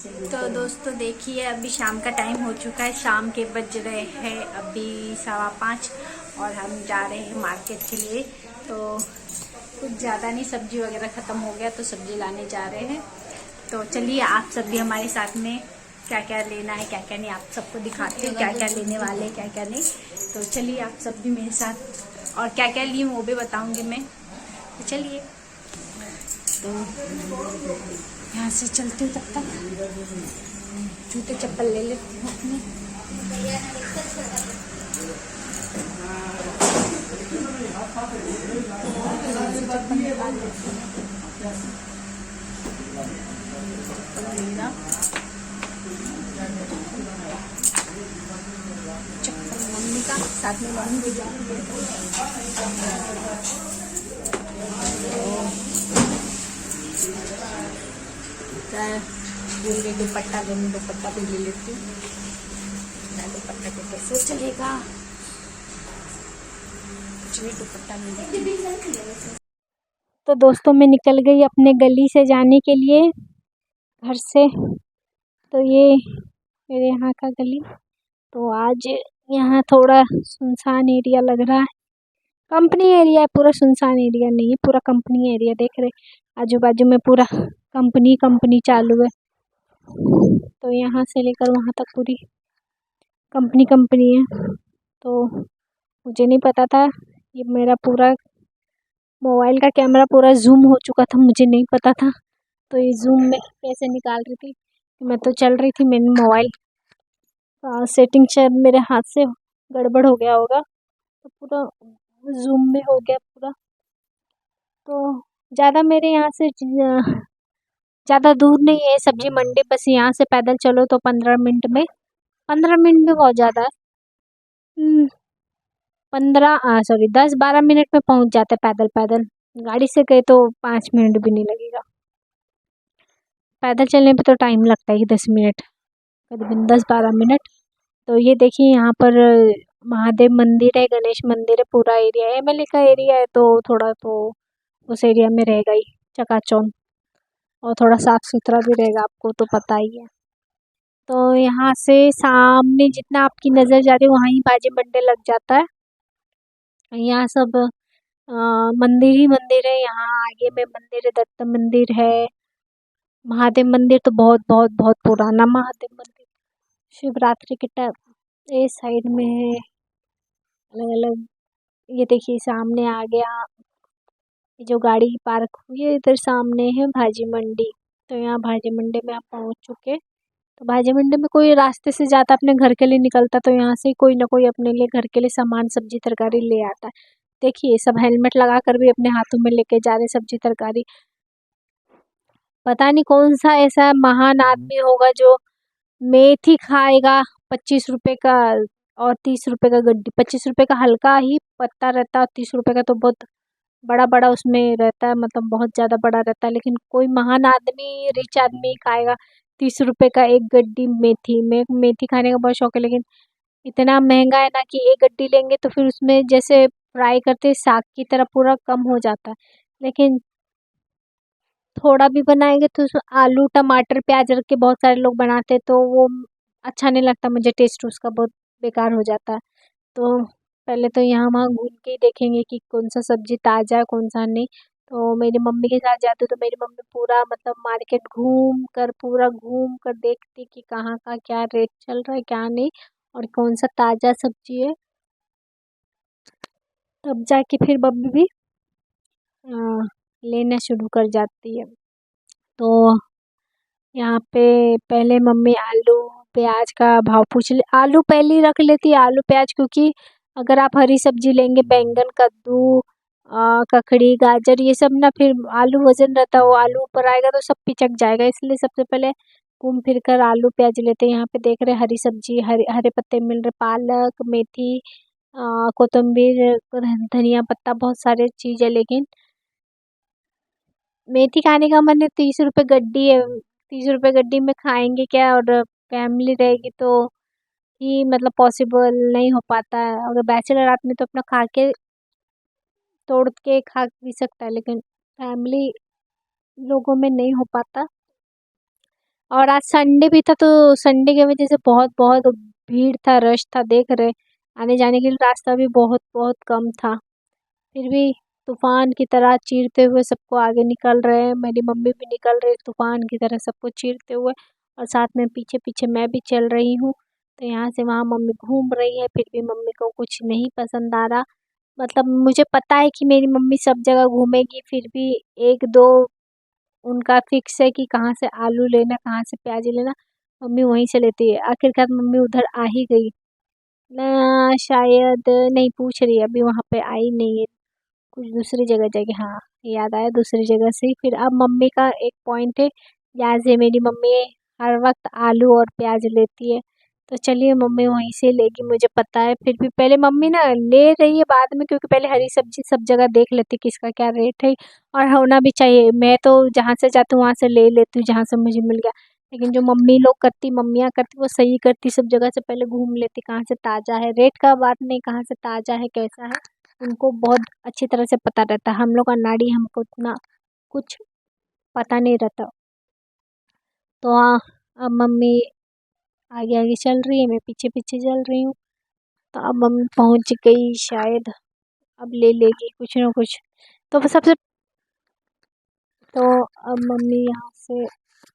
तो दोस्तों देखिए, अभी शाम का टाइम हो चुका है। शाम के बज रहे हैं अभी 5:15 और हम जा रहे हैं मार्केट के लिए। तो कुछ ज़्यादा नहीं, सब्जी वगैरह ख़त्म हो गया तो सब्जी लाने जा रहे हैं। तो चलिए आप सब भी हमारे साथ में, क्या क्या लेना है क्या क्या नहीं आप सबको दिखाते हैं, क्या क्या लेने वाले क्या क्या नहीं। तो चलिए आप सब भी मेरे साथ, और क्या क्या ली वो भी बताऊँगी मैं। तो चलिए, तो यहाँ से चलते तब तक जूते चप्पल ले लेती हूँ अपने। चप्पल निकाल लेती हूँ, चप्पल मम्मी का, साथ में मम्मी भी जा रही है। बोल रही दुपट्टा लेने, दुपट्टा भी ले लेती हूँ। दुपट्टा के कैसे चलेगा, कुछ भी दुपट्टा ले लेती। तो दोस्तों मैं निकल गई अपने गली से जाने के लिए, घर से। तो ये मेरे यहाँ का गली, तो आज यहाँ थोड़ा सुनसान एरिया लग रहा है। कंपनी एरिया है, पूरा सुनसान एरिया नहीं है, पूरा कंपनी एरिया। देख रहे आजू बाजू में पूरा कंपनी कंपनी चालू है। तो यहाँ से लेकर वहाँ तक पूरी कंपनी कंपनी है। तो मुझे नहीं पता था, ये मेरा पूरा मोबाइल का कैमरा पूरा जूम हो चुका था, मुझे नहीं पता था। तो ये जूम में कैसे निकाल रही थी, मैं तो चल रही थी, मैंने मोबाइल सेटिंग शायद मेरे हाथ से गड़बड़ हो गया होगा, तो पूरा जूम में हो गया पूरा। तो ज़्यादा मेरे यहाँ से ज़्यादा दूर नहीं है सब्जी मंडी, बस यहाँ से पैदल चलो तो 15 मिनट में, 15 मिनट में बहुत ज़्यादा है। 10-12 मिनट में पहुँच जाते पैदल पैदल। गाड़ी से गए तो 5 मिनट भी नहीं लगेगा, पैदल चलने पे तो टाइम लगता है 10 मिनट, करीबन 10-12 मिनट। तो ये देखिए यहाँ पर महादेव मंदिर है, गणेश मंदिर है, पूरा एरिया है, एमएलए का एरिया है, तो थोड़ा तो उस एरिया में रहेगा ही चकाचौंध, और थोड़ा साफ सुथरा भी रहेगा, आपको तो पता ही है। तो यहाँ से सामने जितना आपकी नज़र जा रही है वहाँ ही भाजी मंडी लग जाता है। यहाँ सब मंदिर ही मंदिर है। यहाँ आगे में मंदिर है, दत्त मंदिर है, महादेव मंदिर तो बहुत बहुत बहुत पुराना महादेव मंदिर, शिवरात्रि के टाइम ये साइड में है, अलग अलग। ये देखिए सामने आ गया, ये जो गाड़ी पार्क हुई है इधर सामने है भाजी मंडी। तो यहाँ भाजी मंडी में आप पहुँच चुके। तो भाजी मंडी में कोई रास्ते से जाता अपने घर के लिए निकलता, तो यहाँ से कोई ना कोई अपने लिए घर के लिए सामान सब्जी तरकारी ले आता है। देखिए सब हेलमेट लगा कर भी अपने हाथों में लेके जा रहे सब्जी तरकारी। पता नहीं कौन सा ऐसा महान आदमी होगा जो मेथी खाएगा 25 रुपए का, और 30 रुपए का गड्डी, 25 रुपए का हल्का ही पत्ता रहता है, 30 रुपए का तो बहुत बड़ा बड़ा उसमें रहता है, मतलब बहुत ज़्यादा बड़ा रहता है। लेकिन कोई महान आदमी, रिच आदमी खाएगा 30 रुपए का एक गड्डी मेथी। में मेथी खाने का बहुत शौक है, लेकिन इतना महंगा है ना कि एक गड्डी लेंगे तो फिर उसमें जैसे फ्राई करते साग की तरह पूरा कम हो जाता है। लेकिन थोड़ा भी बनाएंगे तो उसमें आलू टमाटर प्याज रख के बहुत सारे लोग बनाते हैं, तो वो अच्छा नहीं लगता मुझे, टेस्ट उसका बहुत बेकार हो जाता है। तो पहले तो यहाँ वहाँ घूम के ही देखेंगे कि कौन सा सब्जी ताज़ा है कौन सा नहीं। तो मेरी मम्मी के साथ जाते तो मेरी मम्मी पूरा मतलब मार्केट घूम कर, पूरा घूम कर देखती कि कहाँ का क्या रेट चल रहा है क्या नहीं, और कौन सा ताज़ा सब्जी है, तब जाके फिर मम्मी भी लेना शुरू कर जाती है। तो यहाँ पे पहले मम्मी आलू प्याज का भाव पूछ ले, आलू पहले ही रख लेती है, आलू प्याज, क्योंकि अगर आप हरी सब्जी लेंगे बैंगन कद्दू ककड़ी गाजर ये सब ना, फिर आलू वजन रहता है, वो आलू ऊपर आएगा तो सब पिचक जाएगा, इसलिए सबसे पहले घूम फिर कर आलू प्याज लेते हैं। यहाँ पे देख रहे हरी सब्जी, हरे हरे पत्ते मिल रहे, पालक मेथी कोतंबीर धनिया पत्ता, बहुत सारे चीज़ है। लेकिन मेथी खाने का मन है, 30 रुपए गड्डी है, 30 रुपए गड्डी में खाएंगे क्या, और फैमिली रहेगी तो ही मतलब पॉसिबल नहीं हो पाता है। अगर बैचलर आदमी तो अपना खा के तोड़ के खा भी सकता है, लेकिन फैमिली लोगों में नहीं हो पाता। और आज संडे भी था, तो संडे की वजह से बहुत बहुत भीड़ था, रश था, देख रहे आने जाने के लिए रास्ता भी बहुत बहुत कम था। फिर भी तूफान की तरह चीरते हुए सबको आगे निकल रहे हैं। मेरी मम्मी भी निकल रही तूफान की तरह सबको चीरते हुए, और साथ में पीछे पीछे मैं भी चल रही हूँ। तो यहाँ से वहाँ मम्मी घूम रही है, फिर भी मम्मी को कुछ नहीं पसंद आ रहा। मतलब मुझे पता है कि मेरी मम्मी सब जगह घूमेगी, फिर भी एक दो उनका फिक्स है कि कहाँ से आलू लेना, कहाँ से प्याज लेना, मम्मी वहीं से लेती है। आखिरकार मम्मी उधर आ ही गई ना, शायद नहीं पूछ रही, अभी वहाँ पे आई नहीं है, कुछ दूसरी जगह जाएगी। हाँ, याद आया, दूसरी जगह से। फिर अब मम्मी का एक पॉइंट है, यहाँ से मेरी मम्मी हर वक्त आलू और प्याज लेती है, तो चलिए मम्मी वहीं से लेगी, मुझे पता है। फिर भी पहले मम्मी ना ले रही है बाद में, क्योंकि पहले हरी सब्जी सब जगह देख लेती किसका क्या रेट है, और होना भी चाहिए। मैं तो जहाँ से जाती हूँ वहाँ से ले लेती हूँ, जहाँ से मुझे मिल गया। लेकिन जो मम्मी लोग करती, मम्मियाँ करती, वो सही करती, सब जगह से पहले घूम लेती कहाँ से ताज़ा है, रेट का बात नहीं, कहाँ से ताज़ा है कैसा है उनको बहुत अच्छी तरह से पता रहता है। हम लोग अनाड़ी, हमको उतना कुछ पता नहीं रहता। तो हाँ, अब मम्मी आगे आगे चल रही है, मैं पीछे पीछे चल रही हूँ। तो अब मम्मी पहुँच गई शायद, अब ले लेगी कुछ ना कुछ। तो वो सबसे, तो अब मम्मी यहाँ से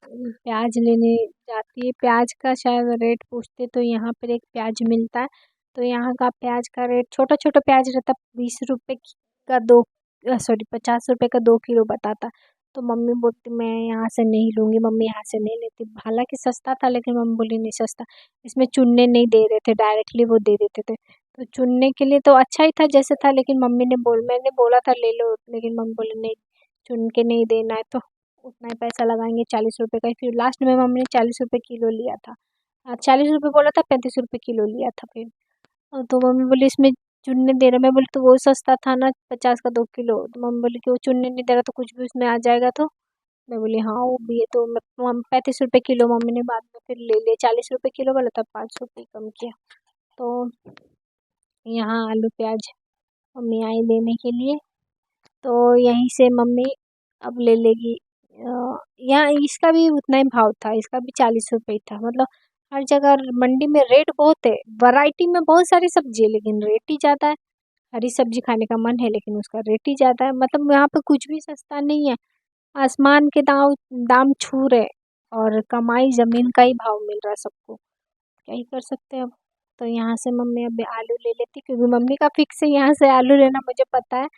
प्याज लेने जाती है। प्याज का शायद रेट पूछते, तो यहाँ पर एक प्याज मिलता है। तो यहाँ का प्याज का रेट, छोटा छोटा प्याज रहता, 20 रुपये का दो, सॉरी 50 रुपये का 2 किलो बताता। तो मम्मी बोलती मैं यहाँ से नहीं लूँगी, मम्मी यहाँ से नहीं लेती। हालांकि सस्ता था, लेकिन मम्मी बोली नहीं सस्ता, इसमें चुनने नहीं दे रहे थे, डायरेक्टली वो दे देते थे। तो चुनने के लिए तो अच्छा ही था जैसे था, लेकिन मैंने बोला था ले लो, लेकिन मम्मी बोली नहीं, चुन के नहीं देना है तो उतना ही पैसा लगाएंगे, 40 रुपये का ही। फिर लास्ट में मम्मी ने 40 रुपये किलो लिया था। 40 रुपये बोला था, 35 रुपये किलो लिया था फिर। तो मम्मी बोली इसमें चुनने दे रहा, मैं बोली तो वो सस्ता था ना, 50 का 2 किलो। तो मम्मी बोली कि वो चुनने नहीं दे रहा, तो कुछ भी उसमें आ जाएगा। तो मैं बोली हाँ वो भी है। तो मैं 35 रुपये किलो मम्मी ने बाद में फिर ले लिया, 40 रुपये किलो बोला था, 5 रुपये कम किया। तो यहाँ आलू प्याज मम्मी आई लेने के लिए, तो यहीं से मम्मी अब ले लेगी। यहाँ इसका भी उतना ही भाव था, इसका भी 40 रुपये ही था। मतलब हर जगह मंडी में रेट बहुत है, वैरायटी में बहुत सारी सब्जी है, लेकिन रेट ही ज़्यादा है। हरी सब्जी खाने का मन है, लेकिन उसका रेट ही ज़्यादा है। मतलब यहाँ पे कुछ भी सस्ता नहीं है, आसमान के दाम दाम छू रहे, और कमाई ज़मीन का ही भाव मिल रहा है सबको, क्या ही कर सकते हैं अब। तो यहाँ से मम्मी अब आलू ले लेती, क्योंकि मम्मी का फिक्स है यहाँ से आलू लेना, मुझे पता है।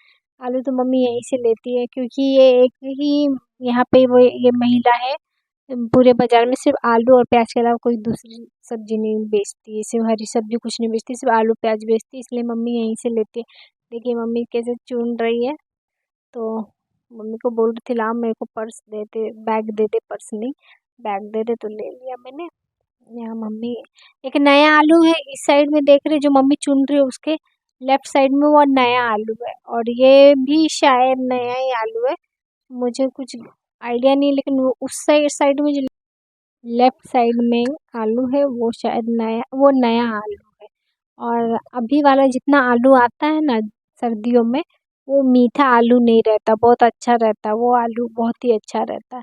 आलू तो मम्मी यहीं से लेती है, क्योंकि ये एक ही यहाँ पे वो ये महिला है, पूरे बाजार में सिर्फ आलू और प्याज के अलावा कोई दूसरी सब्जी नहीं बेचती है, सिर्फ हरी सब्जी कुछ नहीं बेचती, सिर्फ आलू प्याज बेचती है, इसलिए मम्मी यहीं से लेती है। देखिए मम्मी कैसे चुन रही है। तो मम्मी को बोल रही थी ला मेरे को पर्स दे दे, बैग दे दे, पर्स नहीं बैग दे दे, तो ले लिया मैंने। यहाँ मम्मी, एक नया आलू है इस साइड में देख रहे, जो मम्मी चुन रही है उसके लेफ्ट साइड में वो नया आलू है, और ये भी शायद नया ही आलू है, मुझे कुछ आइडिया नहीं, लेकिन वो उस साइड साइड में जो लेफ्ट साइड में आलू है वो शायद नया, वो नया आलू है। और अभी वाला जितना आलू आता है ना सर्दियों में, वो मीठा आलू नहीं रहता, बहुत अच्छा रहता, वो आलू बहुत ही अच्छा रहता है।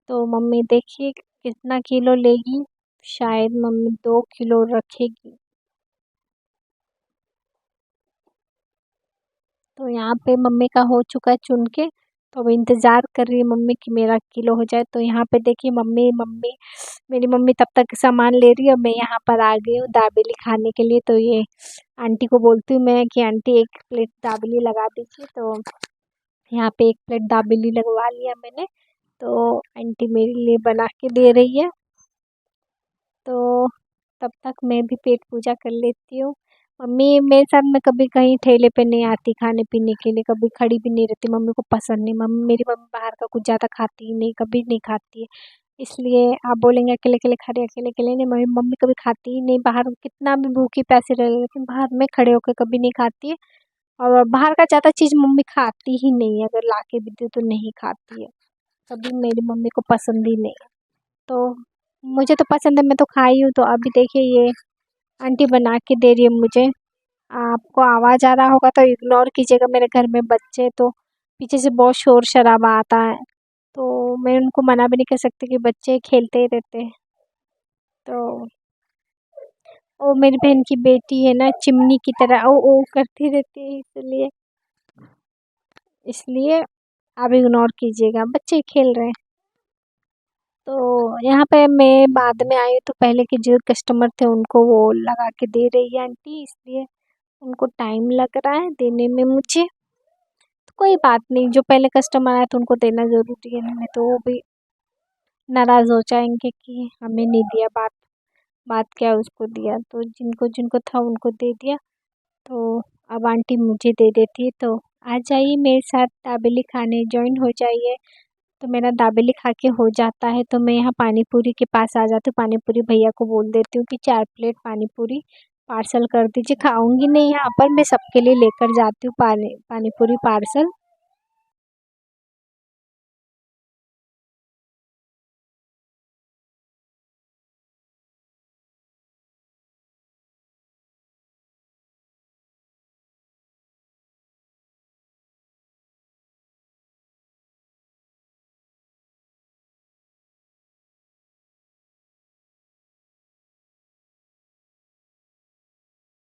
तो मम्मी देखिए कितना किलो लेगी, शायद मम्मी 2 किलो रखेगी। तो यहाँ पे मम्मी का हो चुका है चुन के, तो अब इंतज़ार कर रही है मम्मी कि मेरा किलो हो जाए। तो यहाँ पे देखिए मम्मी मम्मी मेरी मम्मी तब तक सामान ले रही है, और मैं यहाँ पर आ गई हूँ दाबेली खाने के लिए। तो ये आंटी को बोलती हूँ मैं कि आंटी 1 प्लेट दाबेली लगा दीजिए। तो यहाँ पे 1 प्लेट दाबेली लगवा लिया मैंने, तो आंटी मेरे लिए बना के दे रही है। तो तब तक मैं भी पेट पूजा कर लेती हूँ। मम्मी मेरे साथ में कभी कहीं ठेले पे नहीं आती खाने पीने के लिए, कभी खड़ी भी नहीं रहती, मम्मी को पसंद नहीं। मेरी मम्मी बाहर का कुछ ज़्यादा खाती ही नहीं, कभी नहीं खाती है। इसलिए आप बोलेंगे अकेले अकेले खा रही, अकेले अकेले नहीं, मेरी मम्मी कभी खाती ही नहीं बाहर, कितना भी भूखी प्यासी रहे, लेकिन बाहर में खड़े होकर कभी नहीं खाती है। और बाहर का ज़्यादा चीज़ मम्मी खाती ही नहीं है, अगर ला के भी दे तो नहीं खाती है, कभी मेरी मम्मी को पसंद ही नहीं है। तो मुझे तो पसंद है, मैं तो खाई हूँ। तो अभी देखिए ये आंटी बना के दे रही है मुझे। आपको आवाज़ आ रहा होगा तो इग्नोर कीजिएगा, मेरे घर में बच्चे तो पीछे से बहुत शोर शराबा आता है। तो मैं उनको मना भी नहीं कर सकती कि बच्चे खेलते ही रहते हैं। तो वो मेरी बहन की बेटी है ना, चिमनी की तरह ओ करती रहती है, इसलिए आप इग्नोर कीजिएगा, बच्चे खेल रहे हैं। तो यहाँ पे मैं बाद में आई तो पहले के जो कस्टमर थे उनको वो लगा के दे रही है आंटी, इसलिए उनको टाइम लग रहा है देने में मुझे। तो कोई बात नहीं, जो पहले कस्टमर आए तो उनको देना ज़रूरी है, नहीं तो वो भी नाराज़ हो जाएंगे कि हमें नहीं दिया, बात क्या उसको दिया। तो जिनको जिनको था उनको दे दिया। तो अब आंटी मुझे दे देती है। तो आ जाइए मेरे साथ दाबेली खाने, जॉइन हो जाइए। तो मेरा दाबेली खा के हो जाता है तो मैं यहाँ पानी पूरी के पास आ जाती हूँ। पानी पूरी भैया को बोल देती हूँ कि 4 प्लेट पानी पूरी पार्सल कर दीजिए। खाऊंगी नहीं यहाँ पर, मैं सबके लिए लेकर जाती हूँ पानी पूरी पार्सल।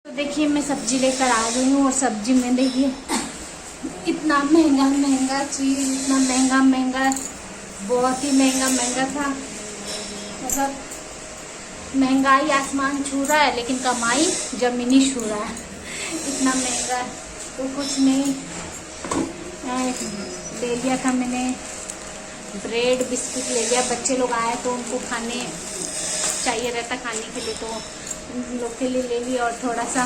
तो देखिए मैं सब्जी लेकर आ गई हूँ और सब्जी में देखिए इतना महंगा चीज़, इतना महंगा, बहुत ही महंगा था। मतलब महंगाई आसमान छू रहा है लेकिन कमाई जमीन ही छू रहा है। इतना महंगा तो कुछ नहीं। ले लिया था मैंने ब्रेड बिस्किट ले लिया, बच्चे लोग आए तो उनको खाने चाहिए रहता खाने के लिए, तो उन लोग के लिए ले लिया। और थोड़ा सा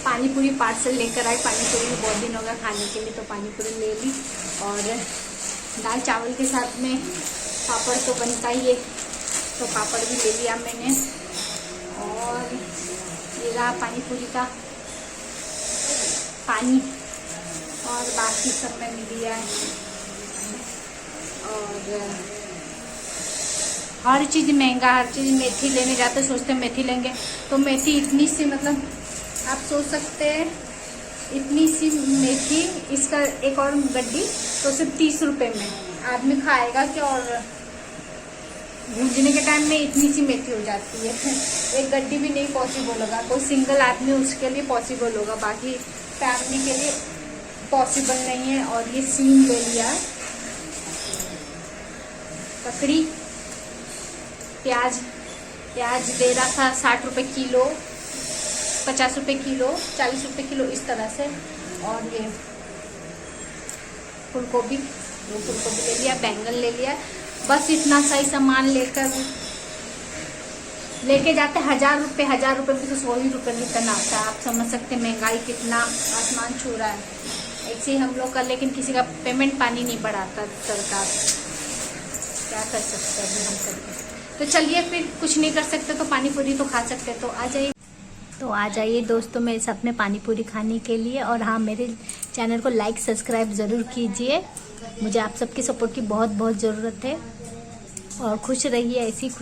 पानी पूरी पार्सल लेकर आई, पानी पूरी भी बहुत दिन हो गया खाने के लिए, तो पानी पूरी ले ली। और दाल चावल के साथ में पापड़ तो बनता ही है, तो पापड़ भी ले लिया मैंने। और ये रहा पानी पूरी का पानी, और बाकी सब मैंने लिया है। और हर चीज़ महंगा, हर चीज़। मेथी लेने जाते सोचते मेथी लेंगे तो मेथी इतनी सी, मतलब आप सोच सकते हैं इतनी सी मेथी, इसका एक और गड्डी तो सिर्फ 30 रुपये में आदमी खाएगा क्या। और भूनने के टाइम में इतनी सी मेथी हो जाती है, एक गड्डी भी नहीं पॉसिबल होगा। कोई सिंगल आदमी उसके लिए पॉसिबल होगा, बाकी फैमिली के लिए पॉसिबल नहीं है। और ये सीम ले लिया, ककड़ी, प्याज दे रहा था 60 रुपये किलो, 50 रुपये किलो, 40 रुपये किलो, इस तरह से। और ये फूलगोभी, वो फूलगोभी ले लिया, बैंगन ले लिया। बस इतना सही सामान लेके जाते 1000 रुपये, 1000 रुपये में तो 100 ही रुपये रिटर्न आता है। आप समझ सकते महंगाई कितना आसमान छू रहा है। ऐसे ही हम लोग का, लेकिन किसी का पेमेंट पानी नहीं बढ़ाता सरकार, क्या कर सकते हैं अभी हम करके। तो चलिए फिर, कुछ नहीं कर सकते तो पानी पूरी तो खा सकते, तो आ जाइए दोस्तों मेरे साथ में पानी पूरी खाने के लिए। और हाँ, मेरे चैनल को लाइक सब्सक्राइब ज़रूर कीजिए, मुझे आप सबकी सपोर्ट की बहुत ज़रूरत है। और खुश रहिए, ऐसी खुश